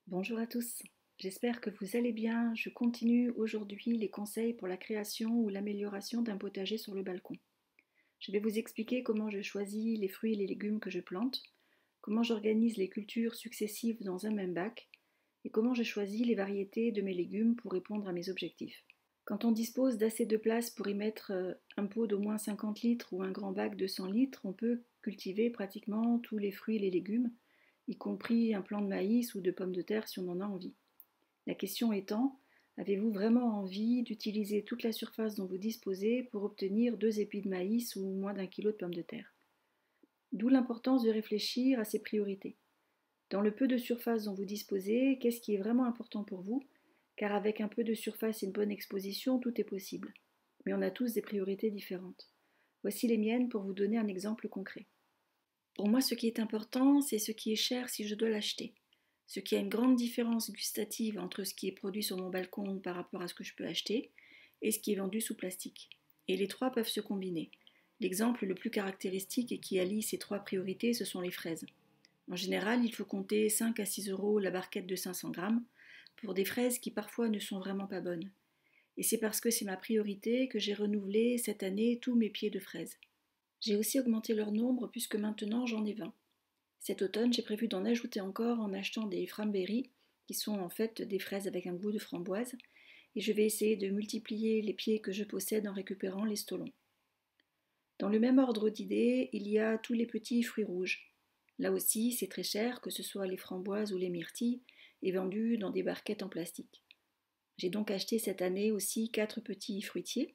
Bonjour à tous, j'espère que vous allez bien. Je continue aujourd'hui les conseils pour la création ou l'amélioration d'un potager sur le balcon. Je vais vous expliquer comment je choisis les fruits et les légumes que je plante, comment j'organise les cultures successives dans un même bac et comment je choisis les variétés de mes légumes pour répondre à mes objectifs. Quand on dispose d'assez de place pour y mettre un pot d'au moins 50 litres ou un grand bac de 100 litres, on peut cultiver pratiquement tous les fruits et les légumes, y compris un plant de maïs ou de pommes de terre si on en a envie. La question étant, avez-vous vraiment envie d'utiliser toute la surface dont vous disposez pour obtenir 2 épis de maïs ou moins d'1 kilo de pommes de terre? D'où l'importance de réfléchir à ses priorités. Dans le peu de surface dont vous disposez, qu'est-ce qui est vraiment important pour vous? Car avec un peu de surface et une bonne exposition, tout est possible. Mais on a tous des priorités différentes. Voici les miennes pour vous donner un exemple concret. Pour moi, ce qui est important, c'est ce qui est cher si je dois l'acheter. Ce qui a une grande différence gustative entre ce qui est produit sur mon balcon par rapport à ce que je peux acheter et ce qui est vendu sous plastique. Et les trois peuvent se combiner. L'exemple le plus caractéristique et qui allie ces trois priorités, ce sont les fraises. En général, il faut compter 5 à 6 euros la barquette de 500 grammes pour des fraises qui parfois ne sont vraiment pas bonnes. Et c'est parce que c'est ma priorité que j'ai renouvelé cette année tous mes pieds de fraises. J'ai aussi augmenté leur nombre puisque maintenant j'en ai 20. Cet automne, j'ai prévu d'en ajouter encore en achetant des Framberry, qui sont en fait des fraises avec un goût de framboise, et je vais essayer de multiplier les pieds que je possède en récupérant les stolons. Dans le même ordre d'idées, il y a tous les petits fruits rouges. Là aussi, c'est très cher, que ce soit les framboises ou les myrtilles, et vendus dans des barquettes en plastique. J'ai donc acheté cette année aussi 4 petits fruitiers,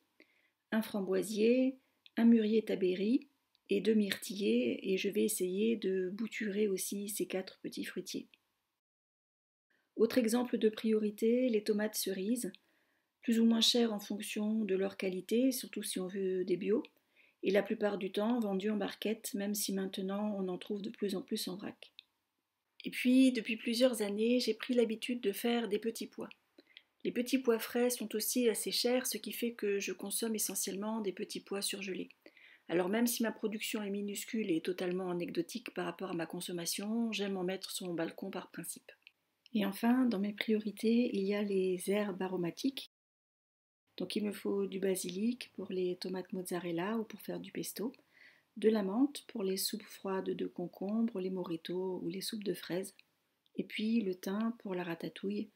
un framboisier, un mûrier tabéry et 2 myrtillers, et je vais essayer de bouturer aussi ces 4 petits fruitiers. Autre exemple de priorité, les tomates cerises, plus ou moins chères en fonction de leur qualité, surtout si on veut des bio, et la plupart du temps vendues en barquette, même si maintenant on en trouve de plus en plus en vrac. Et puis, depuis plusieurs années, j'ai pris l'habitude de faire des petits pois. Les petits pois frais sont aussi assez chers, ce qui fait que je consomme essentiellement des petits pois surgelés. Alors même si ma production est minuscule et totalement anecdotique par rapport à ma consommation, j'aime en mettre sur mon balcon par principe. Et enfin, dans mes priorités, il y a les herbes aromatiques. Donc il me faut du basilic pour les tomates mozzarella ou pour faire du pesto, de la menthe pour les soupes froides de concombre, les mojitos ou les soupes de fraises, et puis le thym pour la ratatouille,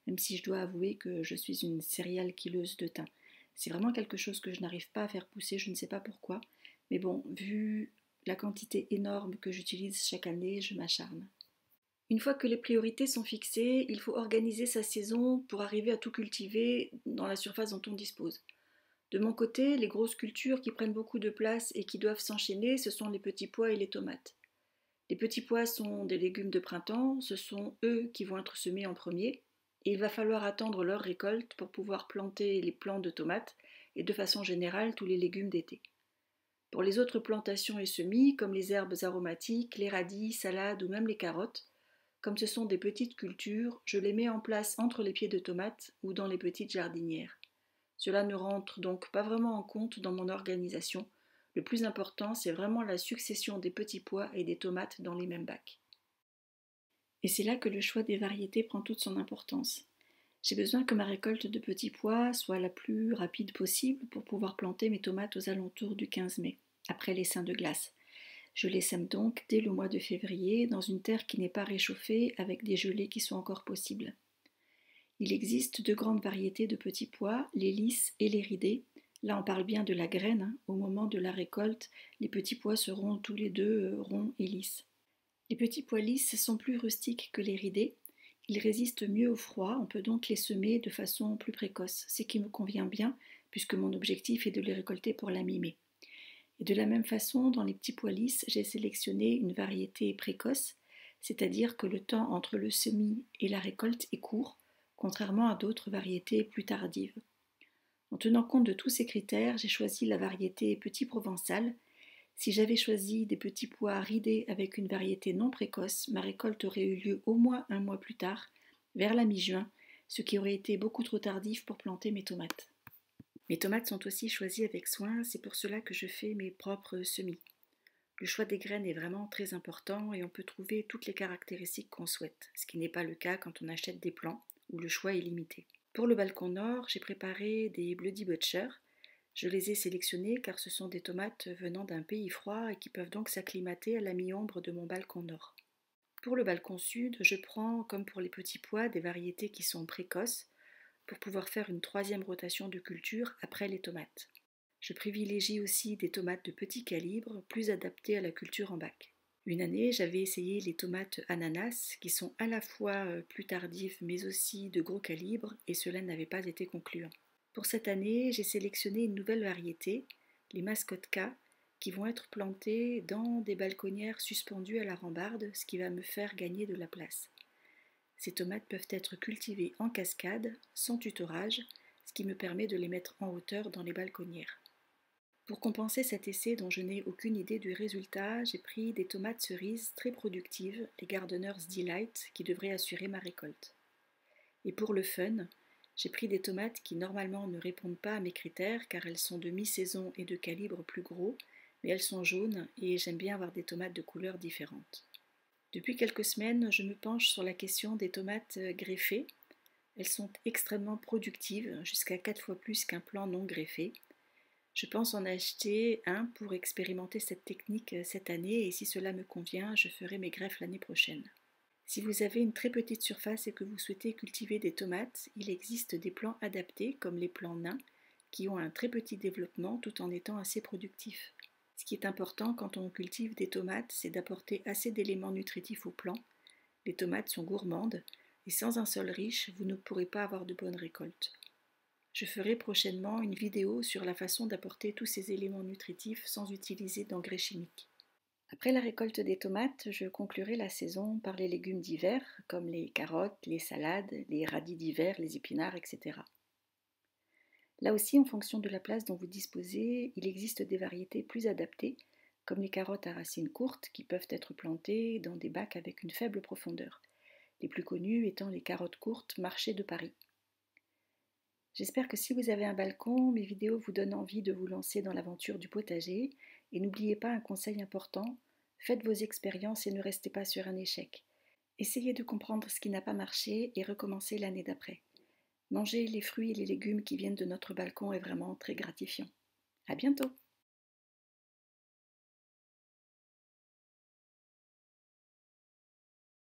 même si je dois avouer que je suis une serial killeuse de thym. C'est vraiment quelque chose que je n'arrive pas à faire pousser, je ne sais pas pourquoi, mais bon, vu la quantité énorme que j'utilise chaque année, je m'acharne. Une fois que les priorités sont fixées, il faut organiser sa saison pour arriver à tout cultiver dans la surface dont on dispose. De mon côté, les grosses cultures qui prennent beaucoup de place et qui doivent s'enchaîner, ce sont les petits pois et les tomates. Les petits pois sont des légumes de printemps, ce sont eux qui vont être semés en premier, et il va falloir attendre leur récolte pour pouvoir planter les plants de tomates et de façon générale tous les légumes d'été. Pour les autres plantations et semis, comme les herbes aromatiques, les radis, salades ou même les carottes, comme ce sont des petites cultures, je les mets en place entre les pieds de tomates ou dans les petites jardinières. Cela ne rentre donc pas vraiment en compte dans mon organisation. Le plus important, c'est vraiment la succession des petits pois et des tomates dans les mêmes bacs. Et c'est là que le choix des variétés prend toute son importance. J'ai besoin que ma récolte de petits pois soit la plus rapide possible pour pouvoir planter mes tomates aux alentours du 15 mai, après l'essaim de glace. Je les sème donc dès le mois de février dans une terre qui n'est pas réchauffée avec des gelées qui sont encore possibles. Il existe deux grandes variétés de petits pois, les lisses et les ridés. Là on parle bien de la graine, au moment de la récolte, les petits pois seront tous les deux ronds et lisses. Les petits pois lisses sont plus rustiques que les ridés, ils résistent mieux au froid, on peut donc les semer de façon plus précoce, ce qui me convient bien puisque mon objectif est de les récolter pour la mi-mai. Et de la même façon, dans les petits pois lisses, j'ai sélectionné une variété précoce, c'est-à-dire que le temps entre le semis et la récolte est court, contrairement à d'autres variétés plus tardives. En tenant compte de tous ces critères, j'ai choisi la variété petit provençal. Si j'avais choisi des petits pois ridés avec une variété non précoce, ma récolte aurait eu lieu au moins un mois plus tard, vers la mi-juin, ce qui aurait été beaucoup trop tardif pour planter mes tomates. Mes tomates sont aussi choisies avec soin, c'est pour cela que je fais mes propres semis. Le choix des graines est vraiment très important et on peut trouver toutes les caractéristiques qu'on souhaite, ce qui n'est pas le cas quand on achète des plants où le choix est limité. Pour le balcon nord, j'ai préparé des Bloody Butcher. Je les ai sélectionnés car ce sont des tomates venant d'un pays froid et qui peuvent donc s'acclimater à la mi-ombre de mon balcon nord. Pour le balcon sud, je prends, comme pour les petits pois, des variétés qui sont précoces pour pouvoir faire une troisième rotation de culture après les tomates. Je privilégie aussi des tomates de petit calibre, plus adaptées à la culture en bac. Une année, j'avais essayé les tomates ananas, qui sont à la fois plus tardives mais aussi de gros calibre, et cela n'avait pas été concluant. Pour cette année, j'ai sélectionné une nouvelle variété, les Mascotka, qui vont être plantées dans des balconnières suspendues à la rambarde, ce qui va me faire gagner de la place. Ces tomates peuvent être cultivées en cascade, sans tutorage, ce qui me permet de les mettre en hauteur dans les balconnières. Pour compenser cet essai dont je n'ai aucune idée du résultat, j'ai pris des tomates cerises très productives, les Gardener's Delight, qui devraient assurer ma récolte. Et pour le fun, j'ai pris des tomates qui normalement ne répondent pas à mes critères car elles sont de mi-saison et de calibre plus gros, mais elles sont jaunes et j'aime bien avoir des tomates de couleurs différentes. Depuis quelques semaines, je me penche sur la question des tomates greffées. Elles sont extrêmement productives, jusqu'à 4 fois plus qu'un plant non greffé. Je pense en acheter un pour expérimenter cette technique cette année et si cela me convient, je ferai mes greffes l'année prochaine. Si vous avez une très petite surface et que vous souhaitez cultiver des tomates, il existe des plants adaptés comme les plants nains qui ont un très petit développement tout en étant assez productifs. Ce qui est important quand on cultive des tomates, c'est d'apporter assez d'éléments nutritifs aux plants. Les tomates sont gourmandes et sans un sol riche, vous ne pourrez pas avoir de bonnes récoltes. Je ferai prochainement une vidéo sur la façon d'apporter tous ces éléments nutritifs sans utiliser d'engrais chimiques. Après la récolte des tomates, je conclurai la saison par les légumes d'hiver, comme les carottes, les salades, les radis d'hiver, les épinards, etc. Là aussi, en fonction de la place dont vous disposez, il existe des variétés plus adaptées, comme les carottes à racines courtes qui peuvent être plantées dans des bacs avec une faible profondeur, les plus connues étant les carottes courtes marché de Paris. J'espère que si vous avez un balcon, mes vidéos vous donnent envie de vous lancer dans l'aventure du potager. Et n'oubliez pas un conseil important, faites vos expériences et ne restez pas sur un échec. Essayez de comprendre ce qui n'a pas marché et recommencez l'année d'après. Manger les fruits et les légumes qui viennent de notre balcon est vraiment très gratifiant. À bientôt!